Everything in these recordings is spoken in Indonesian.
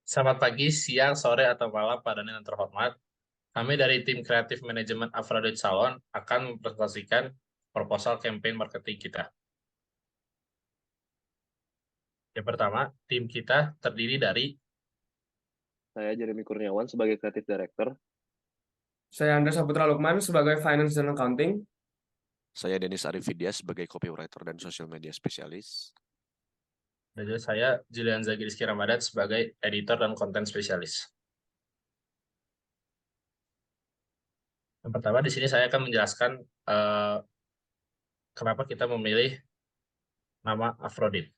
Selamat pagi, siang, sore, atau malam, Pak Daniel yang terhormat. Kami dari tim kreatif manajemen Afrodite Salon akan mempresentasikan proposal campaign marketing kita. Yang pertama, tim kita terdiri dari Saya Jeremy Kurniawan sebagai Creative Director. Saya Andres Saputra Lukman sebagai Finance dan Accounting. Saya Denis Arifidya sebagai copywriter dan social media spesialis. dan juga saya Julian Zagiriski Ramadan sebagai editor dan konten spesialis. Yang pertama, di sini saya akan menjelaskan eh, kenapa kita memilih nama Afrodite.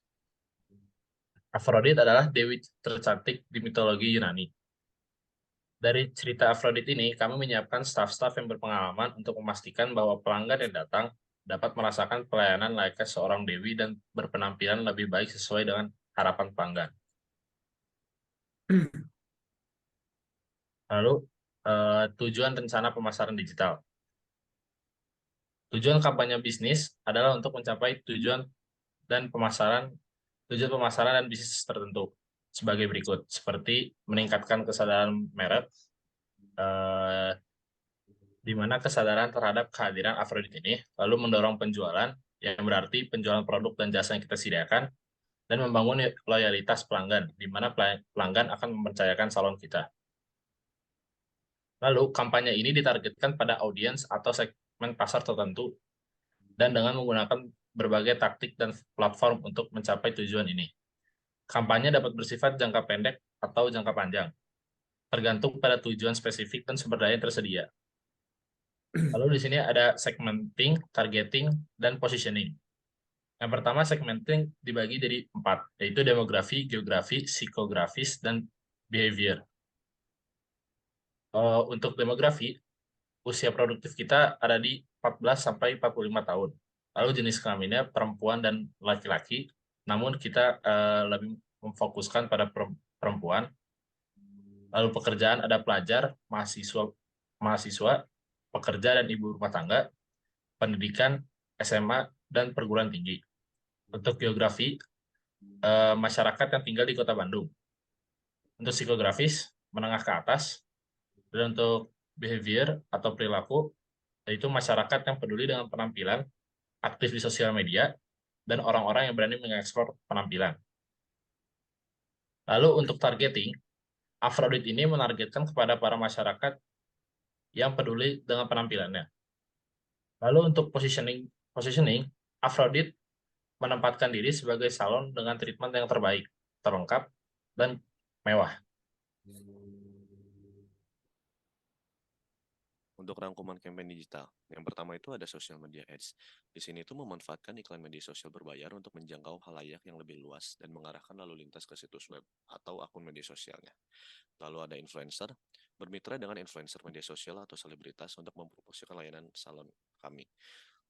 Afrodite adalah dewi tercantik di mitologi Yunani. Dari cerita Afrodite ini, kami menyiapkan staf-staf yang berpengalaman untuk memastikan bahwa pelanggan yang datang dapat merasakan pelayanan layaknya seorang dewi dan berpenampilan lebih baik sesuai dengan harapan pelanggan. Lalu, tujuan rencana pemasaran digital. Tujuan kampanye bisnis adalah untuk mencapai tujuan pemasaran dan bisnis tertentu sebagai berikut, seperti meningkatkan kesadaran merek, eh, di mana kesadaran terhadap kehadiran Afrodite ini lalu mendorong penjualan, yang berarti penjualan produk dan jasa yang kita sediakan, dan membangun loyalitas pelanggan, di mana pelanggan akan mempercayakan salon kita. Lalu, kampanye ini ditargetkan pada audiens atau segmen pasar tertentu, dan dengan menggunakan berbagai taktik dan platform untuk mencapai tujuan ini. Kampanye dapat bersifat jangka pendek atau jangka panjang, tergantung pada tujuan spesifik dan sumber daya yang tersedia. Lalu di sini ada segmenting, targeting, dan positioning. Yang pertama, segmenting dibagi jadi 4, yaitu demografi, geografi, psikografis, dan behavior. Untuk demografi, usia produktif kita ada di 14 sampai 45 tahun. Lalu jenis kelaminnya perempuan dan laki-laki, namun kita lebih memfokuskan pada perempuan. Lalu pekerjaan ada pelajar, mahasiswa, pekerja dan ibu rumah tangga, pendidikan, SMA, dan perguruan tinggi. Untuk geografi, masyarakat yang tinggal di Kota Bandung. Untuk psikografis, menengah ke atas. Dan untuk behavior atau perilaku, yaitu masyarakat yang peduli dengan penampilan, aktif di sosial media, dan orang-orang yang berani mengekspor penampilan. Lalu untuk targeting, Afrodite ini menargetkan kepada para masyarakat yang peduli dengan penampilannya. Lalu untuk positioning, Afrodite menempatkan diri sebagai salon dengan treatment yang terbaik, terlengkap, dan mewah. Untuk rangkuman campaign digital, yang pertama itu ada social media ads. Di sini itu memanfaatkan iklan media sosial berbayar untuk menjangkau halayak yang lebih luas dan mengarahkan lalu lintas ke situs web atau akun media sosialnya. Lalu ada influencer, bermitra dengan influencer media sosial atau selebritas untuk mempromosikan layanan salon kami.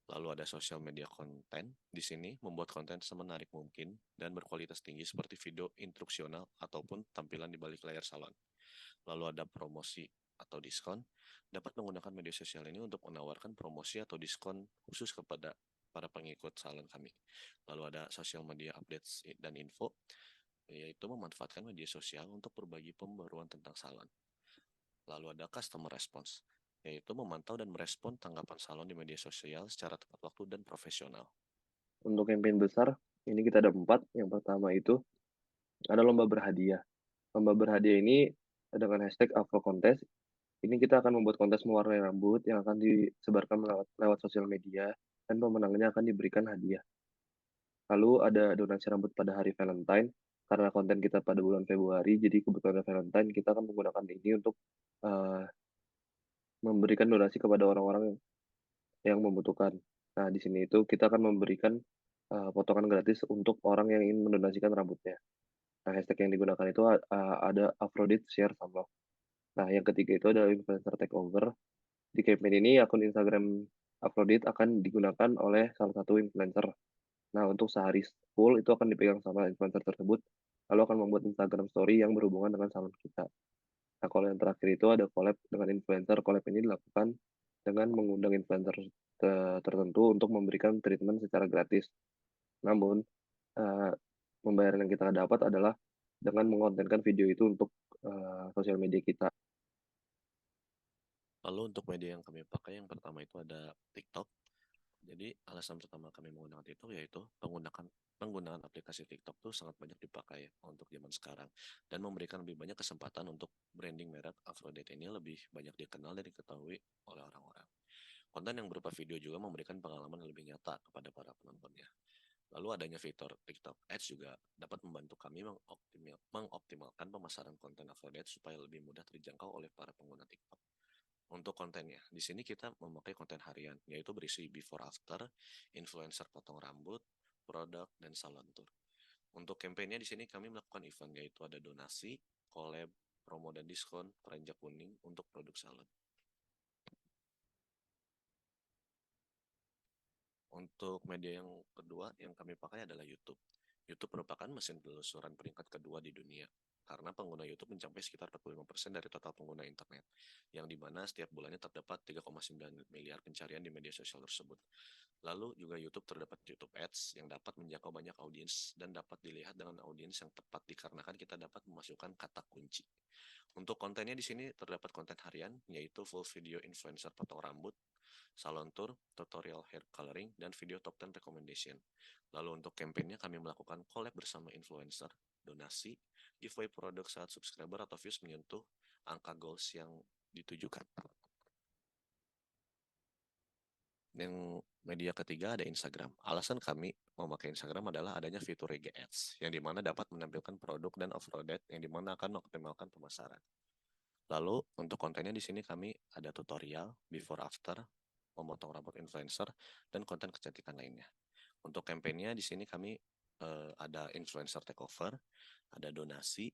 Lalu ada social media konten, di sini membuat konten semenarik mungkin dan berkualitas tinggi seperti video instruksional ataupun tampilan di balik layar salon. Lalu ada promosi atau diskon, dapat menggunakan media sosial ini untuk menawarkan promosi atau diskon khusus kepada para pengikut salon kami. Lalu ada social media updates dan info, yaitu memanfaatkan media sosial untuk berbagi pembaruan tentang salon. Lalu ada customer response, yaitu memantau dan merespon tanggapan salon di media sosial secara tepat waktu dan profesional. Untuk campaign besar, ini kita ada 4. Yang pertama itu ada lomba berhadiah. Lomba berhadiah ini dengan hashtag Afro Contest. Ini kita akan membuat kontes mewarnai rambut yang akan disebarkan lewat sosial media dan pemenangnya akan diberikan hadiah. Lalu ada donasi rambut pada hari Valentine. Karena konten kita pada bulan Februari, jadi kebetulan Valentine kita akan menggunakan ini untuk memberikan donasi kepada orang-orang yang membutuhkan. Nah, di sini itu kita akan memberikan potongan gratis untuk orang yang ingin mendonasikan rambutnya. Nah, hashtag yang digunakan itu ada Aphrodite Share Sama. Nah, yang ketiga itu ada influencer takeover. Di campaign ini akun Instagram Aphrodite akan digunakan oleh salah satu influencer. Nah, untuk sehari full itu akan dipegang sama influencer tersebut, lalu akan membuat Instagram story yang berhubungan dengan salon kita. Nah, kalau yang terakhir itu ada collab dengan influencer. Collab ini dilakukan dengan mengundang influencer tertentu untuk memberikan treatment secara gratis. Namun, pembayaran yang kita dapat adalah dengan mengontenkan video itu untuk sosial media kita. Lalu untuk media yang kami pakai yang pertama itu ada TikTok. Jadi alasan pertama kami menggunakan TikTok yaitu penggunaan aplikasi TikTok tuh sangat banyak dipakai untuk zaman sekarang dan memberikan lebih banyak kesempatan untuk branding merek Afrodite ini lebih banyak dikenal dan diketahui oleh orang-orang. Konten yang berupa video juga memberikan pengalaman yang lebih nyata kepada para penontonnya. Lalu adanya fitur TikTok Ads juga dapat membantu kami mengoptimalkan pemasaran konten Afrodite supaya lebih mudah terjangkau oleh para pengguna TikTok. Untuk kontennya, di sini kita memakai konten harian, yaitu berisi before after, influencer potong rambut, produk, dan salon tour. Untuk kampanye di sini kami melakukan event, yaitu ada donasi, collab, promo dan diskon, keranjang kuning untuk produk salon. Untuk media yang kedua yang kami pakai adalah YouTube. YouTube merupakan mesin penelusuran peringkat kedua di dunia, karena pengguna YouTube mencapai sekitar 45% dari total pengguna internet, yang dimana setiap bulannya terdapat 3,9 miliar pencarian di media sosial tersebut. Lalu juga YouTube terdapat YouTube Ads yang dapat menjangkau banyak audiens dan dapat dilihat dengan audiens yang tepat dikarenakan kita dapat memasukkan kata kunci. Untuk kontennya di sini terdapat konten harian, yaitu full video influencer potong rambut, salon tour, tutorial hair coloring, dan video top 10 recommendation. Lalu untuk kampanye kami melakukan collab bersama influencer, donasi, giveaway produk saat subscriber atau views menyentuh angka goals yang ditujukan. Yang media ketiga ada Instagram. Alasan kami memakai Instagram adalah adanya fitur IG Ads, yang dimana dapat menampilkan produk dan Afrodite yang dimana akan mengoptimalkan pemasaran. Lalu untuk kontennya di sini kami ada tutorial, before after, memotong rambut influencer, dan konten kecantikan lainnya. Untuk kampanye di sini kami ada influencer takeover, ada donasi,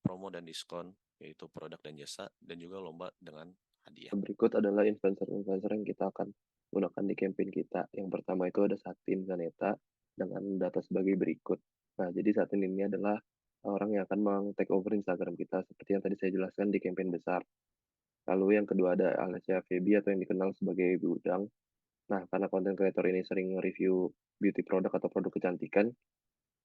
promo dan diskon, yaitu produk dan jasa, dan juga lomba dengan hadiah. Berikut adalah influencer-influencer yang kita akan gunakan di campaign kita. Yang pertama itu ada Satin Zaneta dengan data sebagai berikut. Nah, jadi Satin ini adalah orang yang akan meng-take over Instagram kita, seperti yang tadi saya jelaskan di campaign besar. Lalu yang kedua ada Alessia Feby atau yang dikenal sebagai Budang. Nah, karena konten kreator ini sering review beauty produk atau produk kecantikan,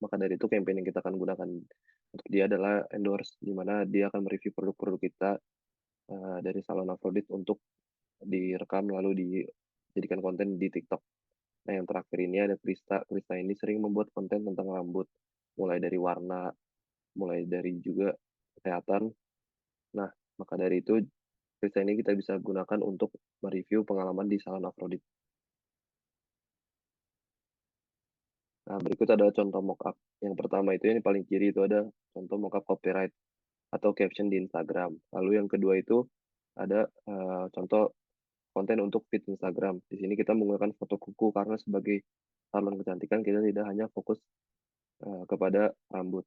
maka dari itu campaign yang kita akan gunakan untuk dia adalah endorse, di mana dia akan mereview produk-produk kita dari salon Afrodite untuk direkam lalu dijadikan konten di TikTok. Nah, yang terakhir ini ada Krista. Krista ini sering membuat konten tentang rambut, mulai dari warna, mulai dari juga kesehatan. Nah, maka dari itu Krista ini kita bisa gunakan untuk mereview pengalaman di salon Afrodite. Nah, berikut ada contoh mockup. Yang pertama itu yang paling kiri itu ada contoh mockup copyright atau caption di Instagram. Lalu yang kedua itu ada contoh konten untuk feed Instagram. Di sini kita menggunakan foto kuku karena sebagai salon kecantikan kita tidak hanya fokus kepada rambut.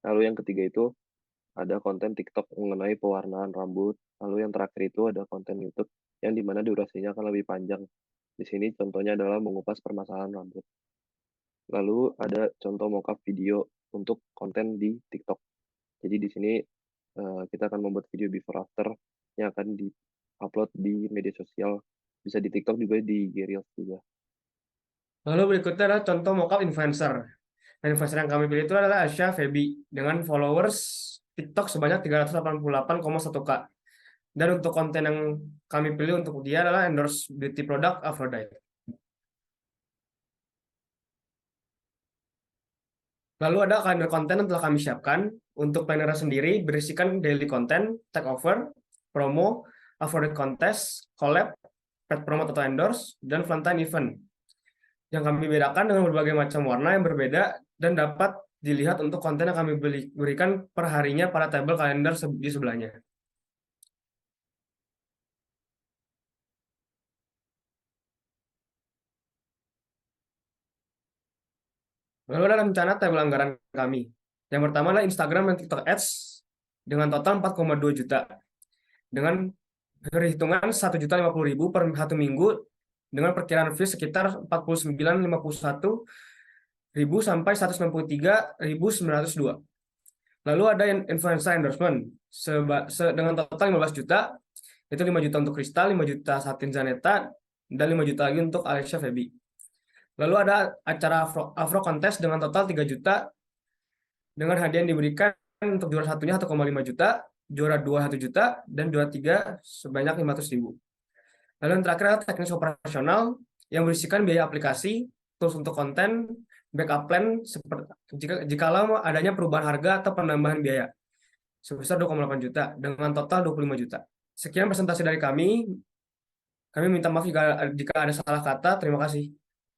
Lalu yang ketiga itu ada konten TikTok mengenai pewarnaan rambut. Lalu yang terakhir itu ada konten YouTube yang dimana durasinya akan lebih panjang. Di sini contohnya adalah mengupas permasalahan rambut. Lalu ada contoh mockup video untuk konten di TikTok. Jadi di sini kita akan membuat video before after yang akan di-upload di media sosial, bisa di TikTok juga, di Reels juga. Lalu berikutnya adalah contoh mockup influencer. Nah, influencer yang kami pilih itu adalah Alessia Feby dengan followers TikTok sebanyak 388,1K. Dan untuk konten yang kami pilih untuk dia adalah endorse beauty product Afrodite. Lalu ada kalender konten yang telah kami siapkan. Untuk planner sendiri berisikan daily content, takeover, promo, Afrodite contest, collab, pet promo atau endorse, dan Valentine event. Yang kami bedakan dengan berbagai macam warna yang berbeda dan dapat dilihat untuk konten yang kami berikan per harinya pada tabel kalender di sebelahnya. Lalu ada rencana tabel anggaran kami. Yang pertama adalah Instagram dan TikTok Ads dengan total 4,2 juta. Dengan perhitungan 1.050.000 per satu minggu dengan perkiraan fees sekitar 49.051.000 sampai 193.902. Lalu ada influencer endorsement dengan total 15 juta, itu 5 juta untuk Kristal, 5 juta Satin Zaneta, dan 5 juta lagi untuk Alessia Feby. Lalu ada acara Afro Contest dengan total 3 juta dengan hadiah yang diberikan untuk juara satunya 1,5 juta, juara 2 1 juta, dan juara 3 sebanyak 500.000. Lalu yang terakhir adalah teknis operasional yang berisikan biaya aplikasi, tools untuk konten, backup plan jikalau adanya perubahan harga atau penambahan biaya sebesar 2,8 juta dengan total 25 juta. Sekian presentasi dari kami. Kami minta maaf jika ada salah kata. Terima kasih.